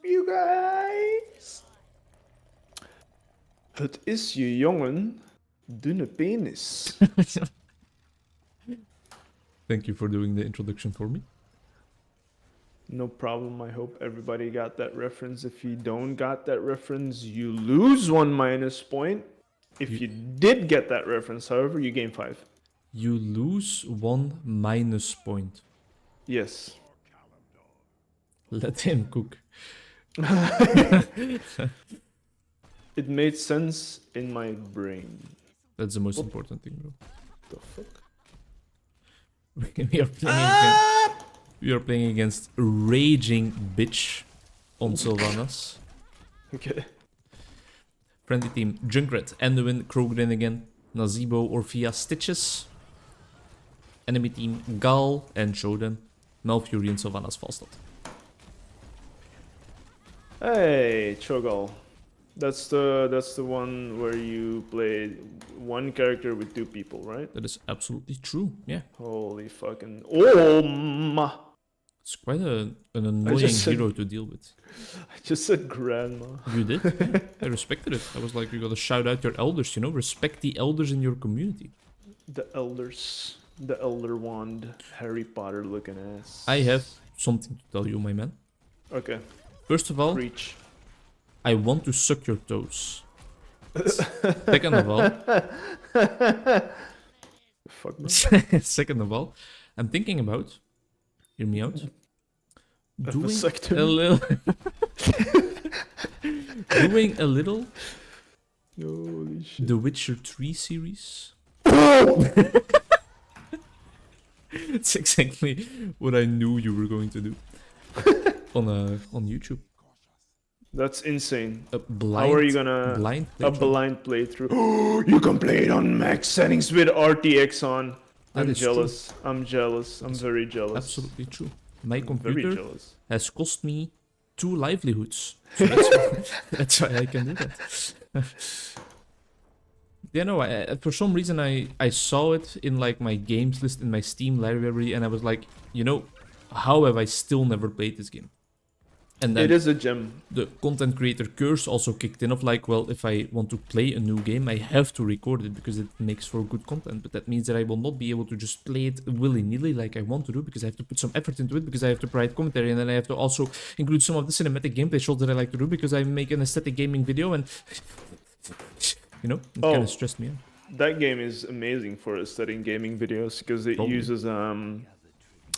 you guys? Het is je jongen, dunne penis. Thank you for doing the introduction for me. No problem. I hope everybody got that reference. If you don't got that reference, you lose 1 minus point. If you did get that reference, however, you gain 5. You lose 1 minus point. Yes. Let him cook. It made sense in my brain. That's the most important thing, bro. The fuck? We are playing against Raging Bitch on Sylvanas. Okay. Friendly team Junkrat, Enduin, Krogrin again, Nazeebo, Orphea, Stitches. Enemy team Gal and Shodan, Malfury and Sylvanas Falstad. Hey, Cho'Gall. That's the one where you play one character with 2 people, right? That is absolutely true, yeah. Holy fucking... Oh, ma! It's quite an annoying hero to deal with. I just said grandma. You did? Yeah, I respected it. I was like, you gotta shout out your elders, you know? Respect the elders in your community. The elders. The elder wand. Harry Potter looking ass. I have something to tell you, my man. Okay. First of all, Preach. I want to suck your toes. Second of all... Fuck me. Second of all, I'm thinking about... Hear me out. Doing vasectomy? a little... doing a little... Holy shit. The Witcher 3 series. It's exactly what I knew you were going to do. On YouTube. That's insane. A blind, How are you gonna... blind A playthrough. blind playthrough. You can play it on max settings with RTX on. That I'm is jealous. I'm jealous. I'm very jealous. Absolutely true. My I'm very computer jealous. has cost me 2 livelihoods. So that's why I can do that. Yeah, no, for some reason I saw it in like my games list in my Steam library and I was like, you know, how have I still never played this game? And then It is a gem. the content creator curse also kicked in of like, well, if I want to play a new game, I have to record it because it makes for good content. But that means that I will not be able to just play it willy-nilly like I want to do because I have to put some effort into it because I have to write commentary and then I have to also include some of the cinematic gameplay shots that I like to do because I make an aesthetic gaming video and, you know, it kind of stressed me out. That game is amazing for aesthetic gaming videos because it Probably. uses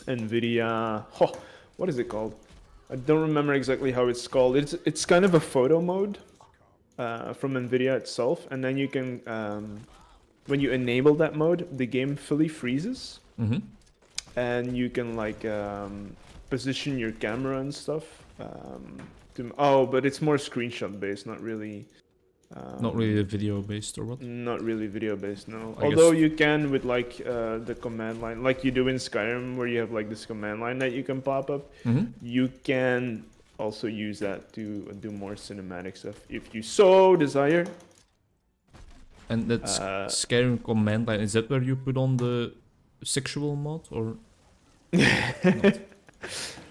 NVIDIA... Oh, what is it called? I don't remember exactly how it's called. It's kind of a photo mode from NVIDIA itself, and then you can when you enable that mode, the game fully freezes, and you can like position your camera and stuff. But it's more screenshot based, not really. Not really video based or what? Not really video based, no. I Although guess- you can with like the command line, like you do in Skyrim, where you have like this command line that you can pop up. You can also use that to do more cinematic stuff if you so desire. And that Skyrim command line, is that where you put on the sexual mod or?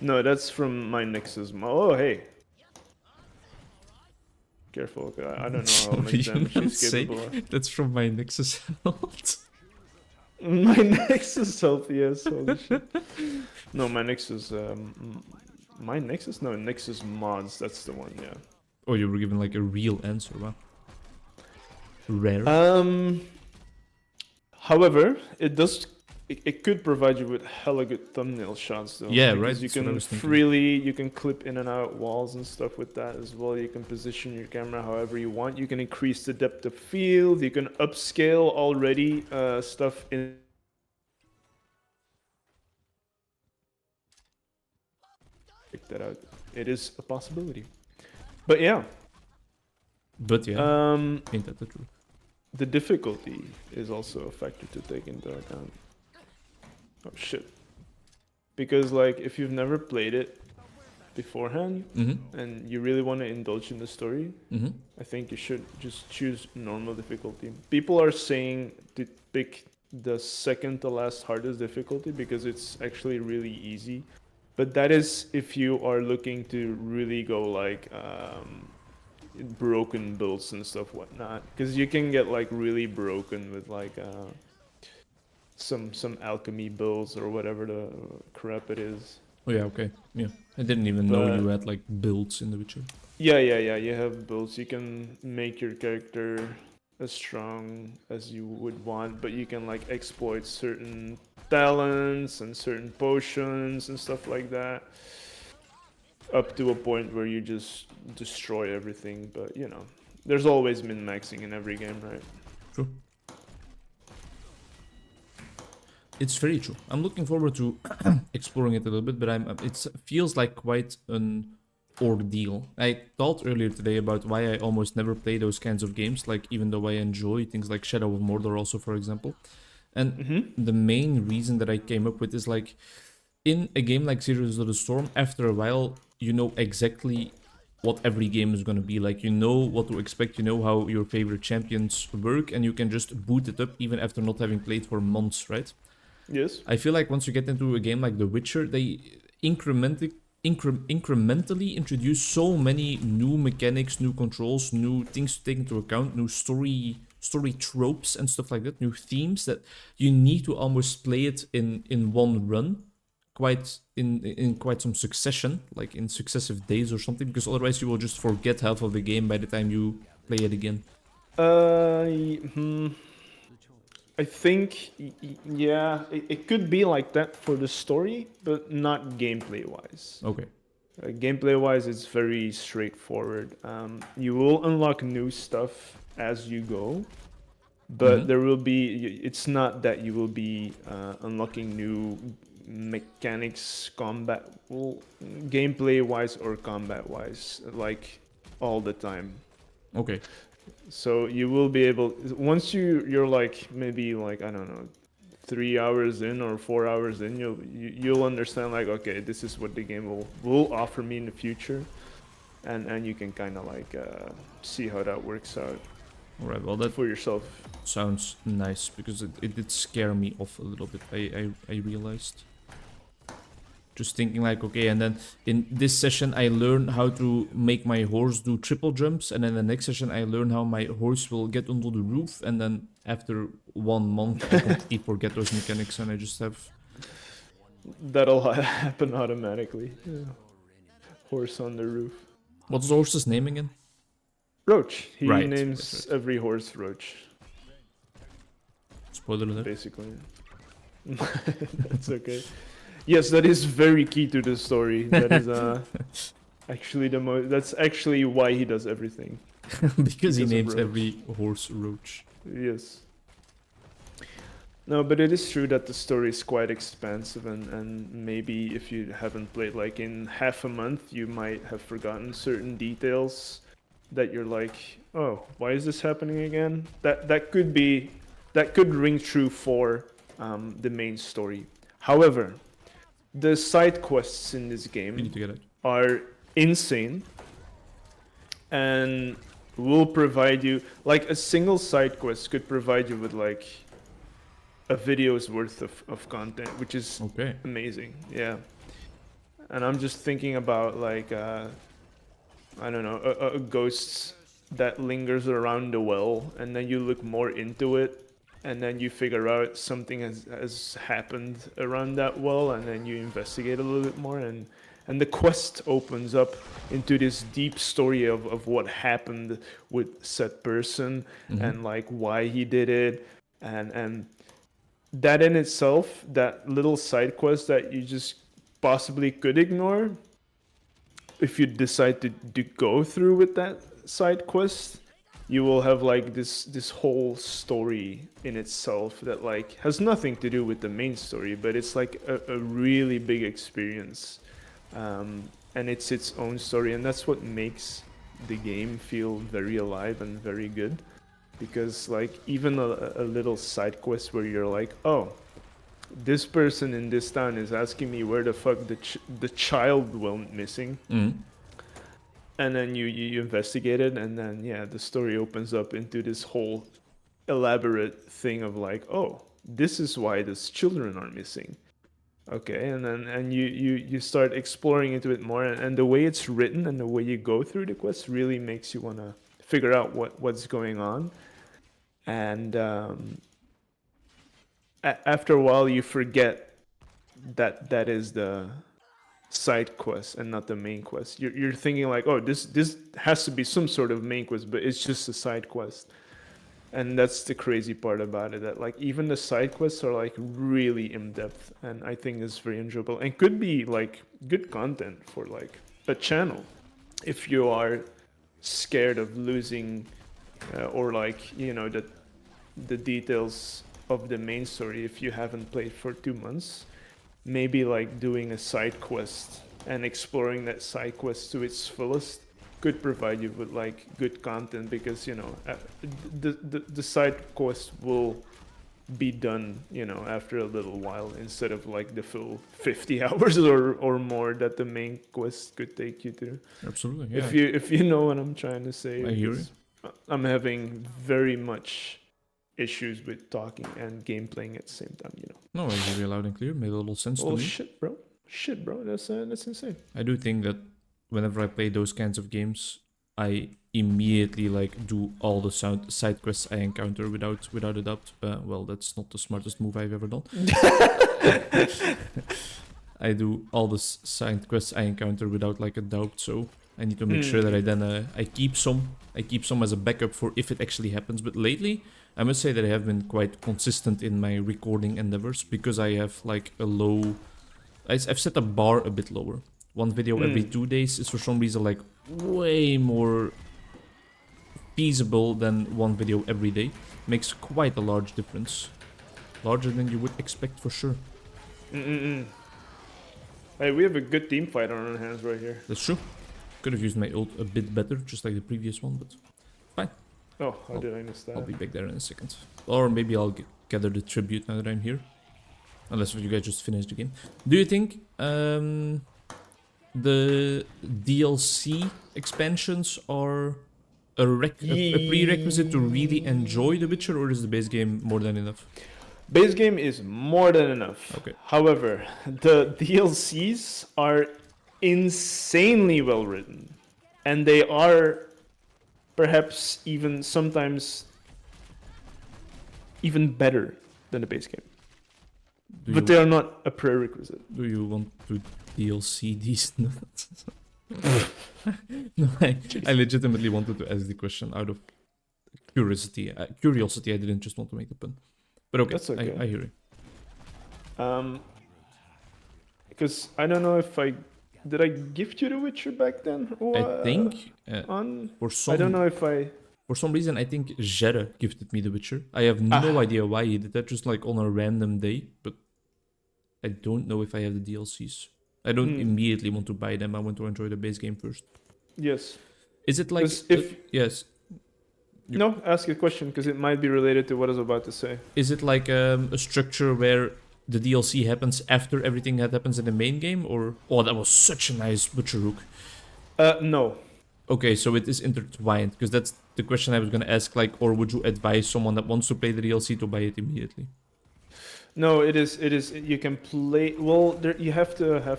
No, that's from my Nexus mod. Oh, hey. Careful, I don't know how much damage she's capable of. That's from my Nexus mod. My Nexus health, yes, holy shit. No, my Nexus, my Nexus? No, Nexus mods, that's the one, yeah. Oh, you were given like a real answer, wow. Rare. However, it could provide you with hella good thumbnail shots though. Yeah, because right, You that's what I can was thinking. you can clip in and out walls and stuff with that as well. You can position your camera however you want. You can increase the depth of field. You can upscale already stuff in. Check that out. It is a possibility. But yeah. But yeah, ain't that the truth? The difficulty is also a factor to take into account. Oh shit. Because like if you've never played it beforehand and you really want to indulge in the story, I think you should just choose normal difficulty. People are saying to pick the second to last hardest difficulty because it's actually really easy But that is if you are looking to really go like broken builds and stuff whatnot, because you can get like really broken with like some alchemy builds or whatever the crap it is. Oh yeah, okay. Yeah. I didn't even know you But had like builds in The Witcher. yeah, you have builds. You can make your character as strong as you would want, but you can like exploit certain talents and certain potions and stuff like that, up to a point where you just destroy everything. But you know, there's always min-maxing in every game, right? True. It's very true. I'm looking forward to exploring it a little bit, but it feels like quite an ordeal. I thought earlier today about why I almost never play those kinds of games, like even though I enjoy things like Shadow of Mordor also, for example. And the main reason that I came up with is like, in a game like Heroes of the Storm, after a while, you know exactly what every game is going to be like. You know what to expect, you know how your favorite champions work, and you can just boot it up even after not having played for months, right? Yes. I feel like once you get into a game like The Witcher, they incrementally introduce so many new mechanics, new controls, new things to take into account, new story tropes and stuff like that, new themes that you need to almost play it in one run, quite in quite some succession, like in successive days or something, because otherwise you will just forget half of the game by the time you play it again. I think, yeah, it could be like that for the story, but not gameplay wise. Okay. Gameplay wise, it's very straightforward. You will unlock new stuff as you go, but there will be, it's not that you will be unlocking new mechanics, combat, well, gameplay wise or combat wise, like all the time. Okay. So you will be able, once you're like maybe like, I don't know, 3 hours in or 4 hours in, you'll understand like, okay, this is what the game will offer me in the future, and you can kind of like see how that works out Alright, well that for yourself. sounds nice, because it did scare me off a little bit, I realized. Just thinking like, okay, and then in this session I learn how to make my horse do triple jumps, and then the next session I learn how my horse will get onto the roof, and then after 1 month I completely forget those mechanics and I just have... That'll happen automatically. Yeah. Horse on the roof. What's the horse's name again? Roach. He Right, names right. every horse Roach, Spoiler alert. basically. That's okay. Yes, that is very key to the story. That is actually the most. That's actually why he does everything. Because he of names Roach. every horse Roach. Yes. No, but it is true that the story is quite expansive, and maybe if you haven't played like in half a month, you might have forgotten certain details that you're like, oh, why is this happening again? That could ring true for the main story. However, the side quests in this You need game to get it. are insane and will provide you, like, a single side quest could provide you with like a video's worth of content, which is Okay. amazing. Yeah. And I'm just thinking about like I don't know, a ghost that lingers around the well, and then you look more into it, and then you figure out something has happened around that well, and then you investigate a little bit more, and the quest opens up into this deep story of what happened with said person, and like why he did it, and that in itself, that little side quest that you just possibly could ignore, if you decide to go through with that side quest, you will have like this whole story in itself that like has nothing to do with the main story, but it's like a really big experience, and it's its own story, and that's what makes the game feel very alive and very good, because like even a little side quest where you're like, oh, this person in this town is asking me where the fuck the child went missing, and then you investigate it, and then yeah, the story opens up into this whole elaborate thing of like, oh, this is why these children are missing, Okay, and then you start exploring into it more, and the way it's written and the way you go through the quest really makes you want to figure out what's going on. And after a while, you forget that that is the side quest and not the main quest. You're thinking like, oh, this has to be some sort of main quest, but it's just a side quest. And that's the crazy part about it, that like even the side quests are like really in depth, and I think it's very enjoyable and could be like good content for like a channel if you are scared of losing or like the details of the main story if you haven't played for 2 months. Maybe like doing a side quest and exploring that side quest to its fullest could provide you with like good content, because the side quest will be done after a little while, instead of like the full 50 hours or more that the main quest could take you through. Absolutely, yeah. If you know what I'm trying to say. I hear you. I'm having very much issues with talking and game playing at the same time. No, I hear you loud and clear. Made a little sense to Oh me. shit, bro, that's insane. I do think that whenever I play those kinds of games, I immediately like do all the side quests I encounter without a doubt. Well, that's not the smartest move I've ever done. I do all the side quests I encounter without like a doubt, so I need to make sure that I then I keep some as a backup for if it actually happens. But lately, I must say that I have been quite consistent in my recording endeavors, because I have like a low. I've set the bar a bit lower. One video every 2 days is for some reason like way more feasible than one video every day. Makes quite a large difference. Larger than you would expect for sure. Hey, we have a good team fight on our hands right here. That's true. Could have used my ult a bit better, just like the previous one, but fine. Oh, how did I miss that? I'll be back there in a second. Or maybe I'll gather the tribute now that I'm here. Unless you guys just finished the game. Do you think the DLC expansions are a prerequisite to really enjoy The Witcher, or is the base game more than enough? Base game is more than enough. Okay. However, the DLCs are insanely well written, and they are perhaps even sometimes even better than the base game. But they are not a prerequisite. Do you want to DLC these nuts? No, I legitimately wanted to ask the question out of curiosity. Curiosity, I didn't just want to make the pun. But okay, That's okay. I hear you. Because I don't know if did I gift you The Witcher back then? Or, I think for some I don't know if I. For some reason, I think Jere gifted me The Witcher. I have no idea why he did that, just like on a random day. But I don't know if I have the DLCs. I don't immediately want to buy them. I want to enjoy the base game first. Yes. Is it like yes? No, ask a question, because it might be related to what I was about to say. Is it like a structure where the DLC happens after everything that happens in the main game, or that was such a nice butcher hook? No. Okay, so it is intertwined, because that's the question I was gonna ask. Like, or would you advise someone that wants to play the DLC to buy it immediately? No, it is. You can play. Well, you have to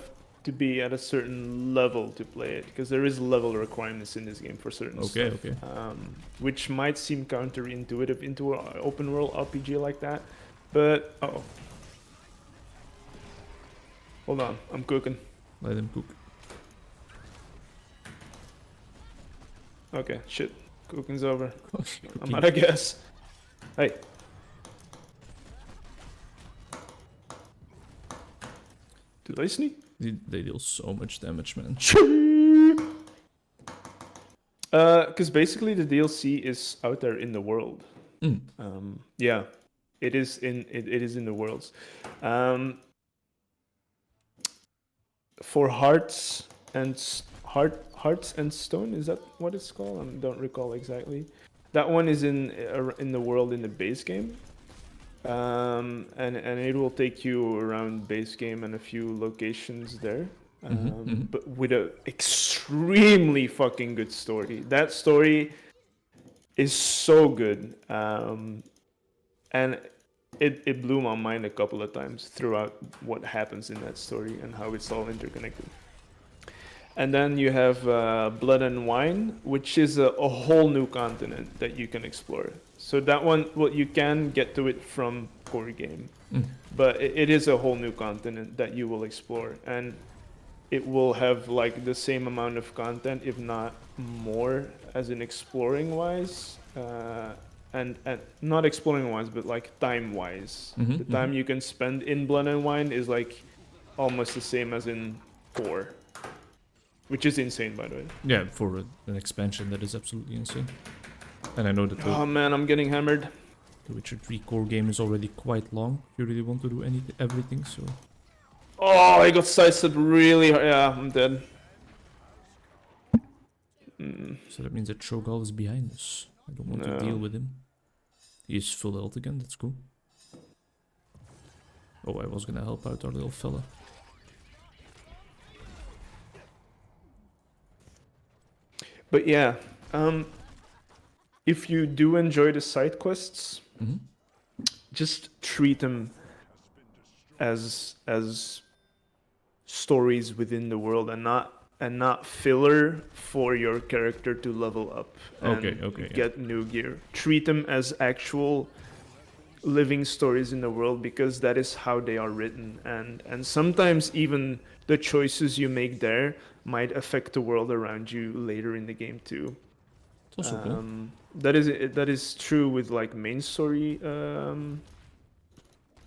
be at a certain level to play it, because there is level requirements in this game for certain stuff. Okay. Which might seem counterintuitive into an open world RPG like that, but hold on, I'm cooking. Let him cook. Okay, shit, cooking's over. I'm out of gas. Hey. Did I sneak? They deal so much damage, man. Because basically the DLC is out there in the world. Yeah, it is in the worlds. For Hearts and Stone, is that what it's called? I don't recall exactly. That one is in the world in the base game. And it will take you around base game and a few locations there, but with a extremely fucking good story. That story is so good, and it blew my mind a couple of times throughout what happens in that story and how it's all interconnected. And then you have Blood and Wine, which is a whole new continent that you can explore. So that one, well, you can get to it from core game, but it is a whole new continent that you will explore, and it will have like the same amount of content, if not more, as in exploring wise, and not exploring wise, but like time wise. The time you can spend in Blood and Wine is like almost the same as in core. Which is insane, by the way. Yeah, for an expansion, that is absolutely insane. And I know that Oh man, I'm getting hammered. the Witcher 3 core game is already quite long. If you really want to do everything, so... Oh, I got sidestepped really hard. Yeah, I'm dead. So that means that Cho'Gall is behind us. I don't want to deal with him. He is full health again, that's cool. Oh, I was gonna help out our little fella. But yeah, if you do enjoy the side quests, just treat them as stories within the world and not filler for your character to level up and get new gear. Treat them as actual living stories in the world, because that is how they are written, and sometimes even the choices you make there might affect the world around you later in the game too. It's also cool. That is true with like main story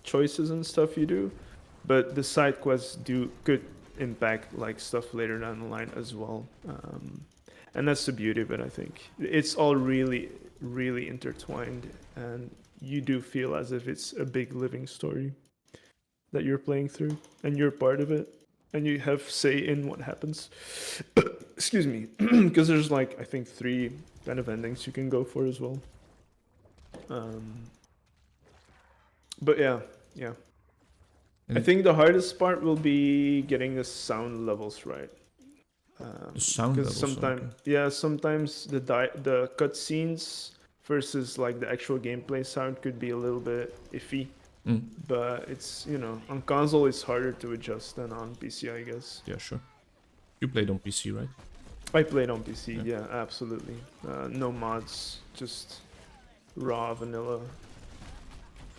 choices and stuff you do, but the side quests could impact like stuff later down the line as well, and that's the beauty of it. I think it's all really intertwined, and you do feel as if it's a big living story that you're playing through, and you're part of it, and you have say in what happens. Excuse me, because there's like I think 3 kind of endings you can go for as well. But yeah. And I think the hardest part will be getting the sound levels right. the sound levels. Sometimes the cutscenes versus like the actual gameplay sound could be a little bit iffy. But it's, on console it's harder to adjust than on PC, I guess. Yeah, sure. You played on PC, right? I played on PC, yeah, absolutely. No mods, just raw vanilla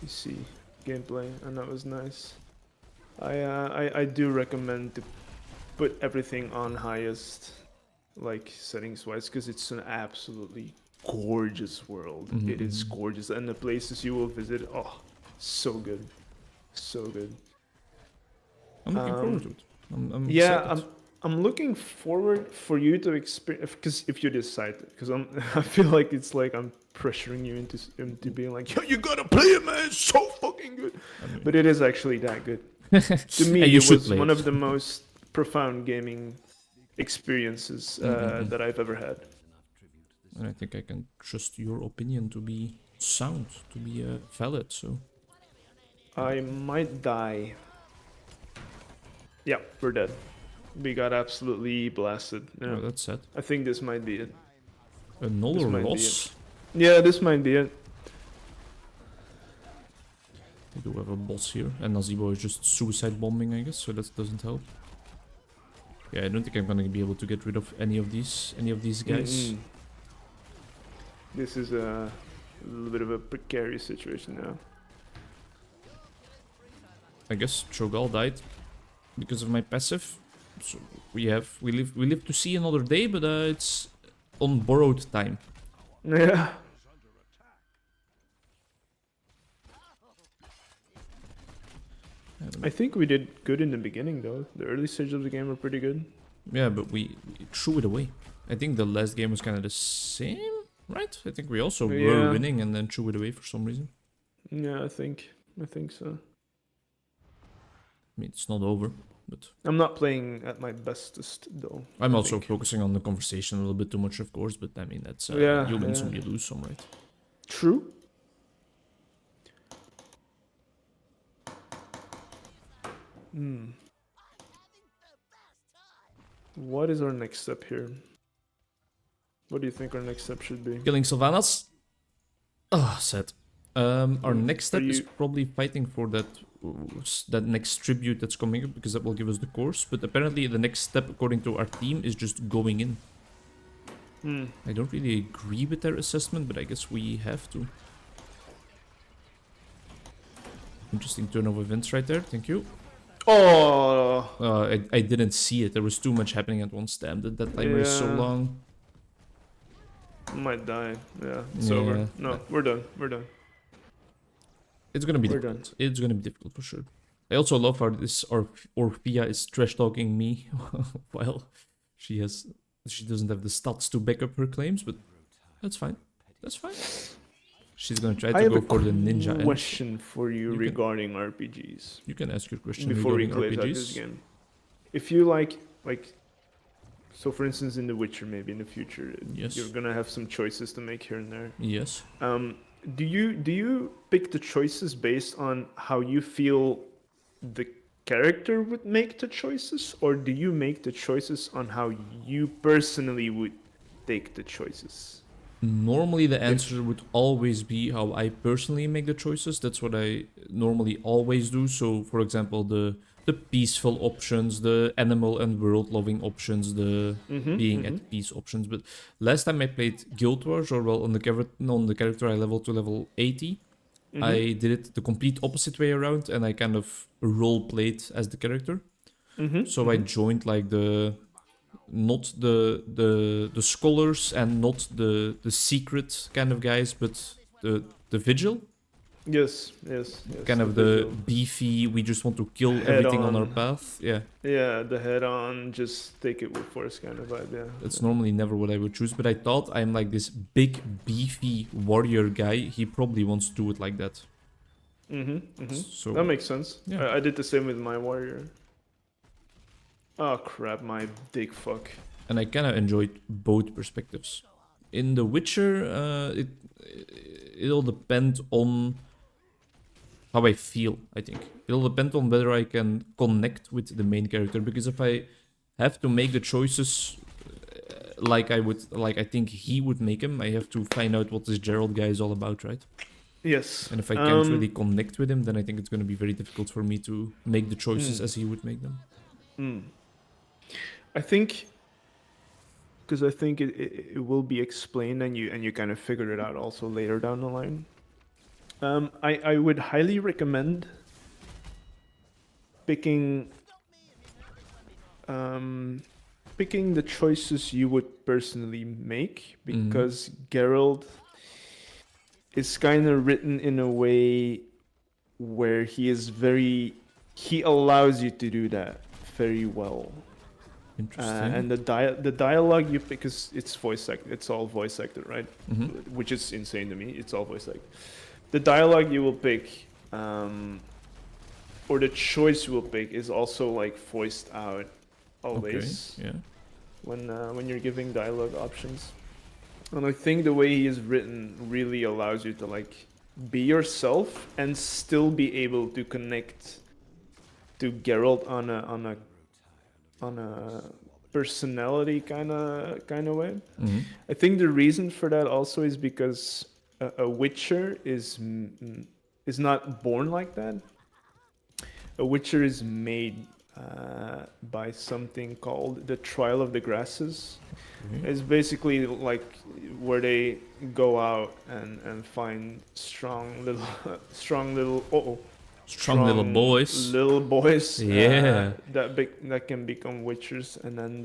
PC gameplay, and that was nice. I do recommend to put everything on highest, like settings wise, because it's an absolutely gorgeous world. It is gorgeous, and the places you will visit, oh, so good, so good. I'm looking forward to it. I'm excited. I'm looking forward for you to experience, because if you decide, because I feel like it's like I'm pressuring you into being like, yo, you gotta play it, man, it's so fucking good. But it is actually that good. To me, it was one of the most profound gaming experiences that I've ever had. And I think I can trust your opinion to be sound, to be valid, so... I might die. Yeah, we're dead. We got absolutely blasted. Yeah. Oh, that's sad. I think this might be it. Another loss? Yeah, this might be it. We do have a boss here, and Nazeebo is just suicide bombing, I guess, so that doesn't help. Yeah, I don't think I'm gonna be able to get rid of any of these guys. This is a little bit of a precarious situation now. I guess Cho'Gall died because of my passive. So we live to see another day, but it's on borrowed time. Yeah. I think we did good in the beginning though. The early stages of the game were pretty good. Yeah, but we threw it away. I think the last game was kind of the same, right? I think we also were winning and then threw it away for some reason. Yeah, I think so. I mean, it's not over, but... I'm not playing at my bestest, though. I'm also focusing on the conversation a little bit too much, of course, but I mean, that's... you win some, you lose some, right? True. What is our next step here? What do you think our next step should be? Killing Sylvanas? Ah, sad. Our next step is you- probably fighting for that next tribute that's coming up, because that will give us the course. But apparently the next step, according to our team, is just going in. I don't really agree with their assessment, but I guess we have to. Interesting turn of events right there. Thank you. Oh, I didn't see it. There was too much happening at once. Damn, that timer is so Yeah. long. I might die. Yeah, it's Yeah, over. No, we're done. We're done. It's gonna be We're difficult. It's gonna be difficult for sure. I also love how this Orphea is trash talking me while she doesn't have the stats to back up her claims, but that's fine. That's fine. She's gonna try I to have go a for the ninja end. question for you, You can- regarding RPGs. You can ask your question Before we regarding close out this RPGs. game, if you like, so for instance, in The Witcher, maybe in the future, Yes. you're gonna have some choices to make here and there. Yes. Do you pick the choices based on how you feel the character would make the choices, or do you make the choices on how you personally would take the choices? Normally the answer would always be how I personally make the choices. That's what I normally always do. So for example, the peaceful options, the animal and world loving options, the being at peace options. But last time I played Guild Wars, or well, on the character I leveled to level 80, I did it the complete opposite way around, and I kind of role played as the character. So I joined like not the scholars and not the secret kind of guys, but the vigil, Yes. kind of the vigil. beefy. We just want to kill Head everything on our on. path. Yeah, Yeah, the head on, just take it with force kind of vibe. Yeah. that's normally never what I would choose. But I thought I'm like this big beefy warrior guy. He probably wants to do it like that. So That makes sense. yeah. I did the same with my warrior. Oh crap, my dick fuck. And I kind of enjoyed both perspectives. In The Witcher, it'll depend on how I feel, I think. It'll depend on whether I can connect with the main character, because if I have to make the choices like I think he would make them, I have to find out what this Gerald guy is all about, right? Yes. And if I can't really connect with him, then I think it's going to be very difficult for me to make the choices as he would make them. I think, because I think it will be explained, and you kind of figure it out also later down the line. I would highly recommend picking picking the choices you would personally make, because Geralt is kind of written in a way where he allows you to do that very well. Interesting. And the dialogue you pick, because it's all voice acted, right? Which is insane to me. It's all voice acted. The dialogue you will pick, or the choice you will pick, is also like voiced out always. Okay, yeah. When you're giving dialogue options. And I think the way he is written really allows you to like be yourself and still be able to connect to Geralt on a personality kind of way. I think the reason for that also is because a Witcher is not born like that. A Witcher is made by something called the Trial of the Grasses. It's basically like where they go out and find strong little Strong little boys. Yeah. that can become witchers, and then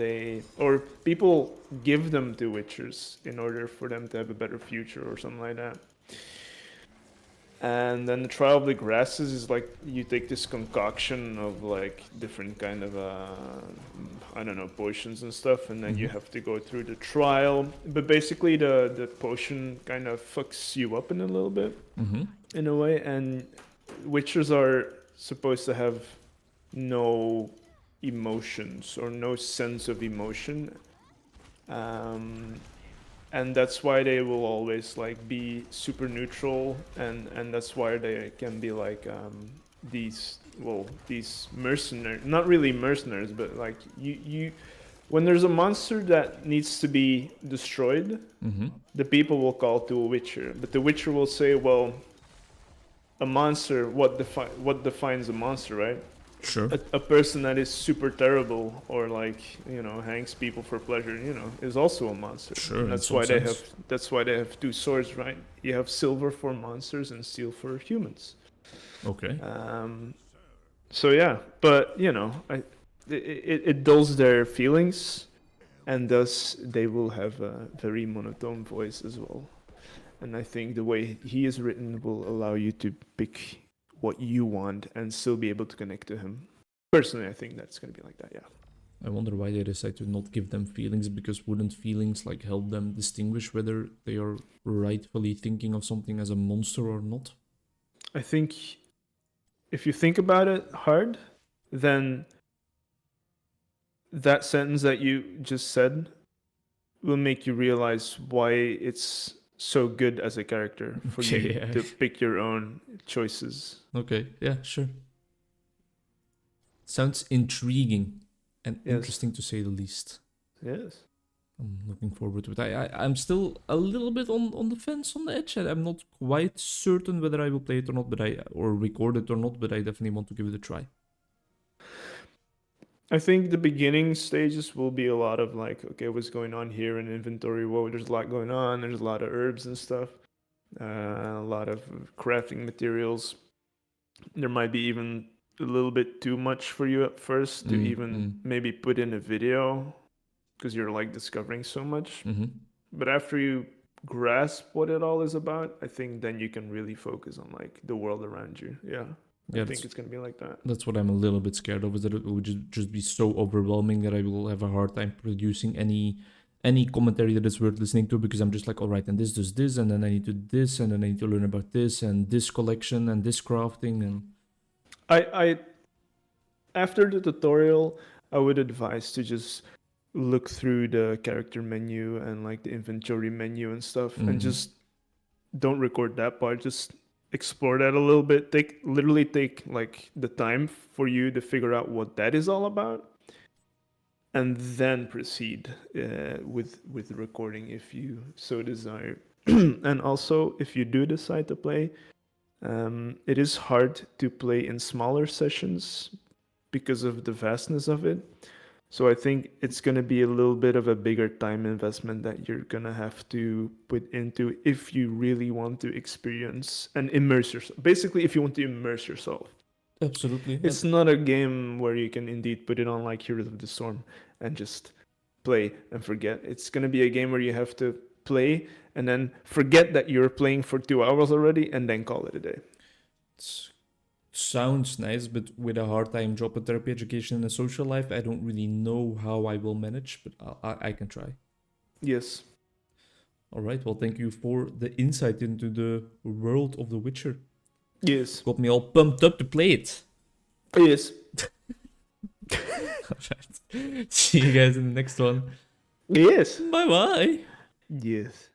people give them to witchers in order for them to have a better future or something like that. And then the Trial of the Grasses is like you take this concoction of like different kind of I don't know, potions and stuff, and then you have to go through the trial. But basically the potion kind of fucks you up in a little bit, in a way. And witchers are supposed to have no emotions or no sense of emotion. And that's why they will always like be super neutral, and that's why they can be like these mercenaries, not really mercenaries, but like you when there's a monster that needs to be destroyed, the people will call to a witcher, but the witcher will say, well, a monster, what defines a monster, right? Sure. A person that is super terrible or like hangs people for pleasure, is also a monster. Sure, And in that's some why they sense. have two swords, right? You have silver for monsters and steel for humans. Okay. So yeah, but it dulls their feelings, and thus they will have a very monotone voice as well. And I think the way he is written will allow you to pick what you want and still be able to connect to him. Personally, I think that's going to be like that, yeah. I wonder why they decide to not give them feelings, because wouldn't feelings like help them distinguish whether they are rightfully thinking of something as a monster or not? I think if you think about it hard, then that sentence that you just said will make you realize why it's so good as a character for Okay, you yeah. to pick your own choices. Okay, yeah, sure. Sounds intriguing and Yes. interesting to say the least. Yes. I'm looking forward to it. I'm still a little bit on the fence, on the edge. I'm not quite certain whether I will play it or not, or record it or not, but I definitely want to give it a try. I think the beginning stages will be a lot of like, okay, what's going on here in inventory? Whoa, there's a lot going on. There's a lot of herbs and stuff, a lot of crafting materials. There might be even a little bit too much for you at first to even maybe put in a video because you're like discovering so much. But after you grasp what it all is about, I think then you can really focus on like the world around you. Yeah. Yeah, I think it's gonna be like that. That's what I'm a little bit scared of, is that it will just be so overwhelming that I will have a hard time producing any commentary that is worth listening to, because I'm just like, all right, and this does this, and then I need to do this, and then I need to learn about this and this collection and this crafting. And I after the tutorial, I would advise to just look through the character menu and like the inventory menu and stuff, and just don't record that part. Just explore that a little bit. Literally take like the time for you to figure out what that is all about, and then proceed with the recording if you so desire. And also, if you do decide to play, it is hard to play in smaller sessions because of the vastness of it. So I think it's going to be a little bit of a bigger time investment that you're going to have to put into if you really want to experience and immerse yourself. Basically, if you want to immerse yourself. absolutely, It's not a game where you can indeed put it on like Heroes of the Storm and just play and forget. It's going to be a game where you have to play and then forget that you're playing for 2 hours already and then call it a day. it sounds nice, but with a hard time job and therapy, education, and a social life, I don't really know how I will manage, but I can try. Yes. All right, well, thank you for the insight into the world of The Witcher. Yes. Got me all pumped up to play it. Yes. All right. See you guys in the next one. Yes. Bye bye. Yes.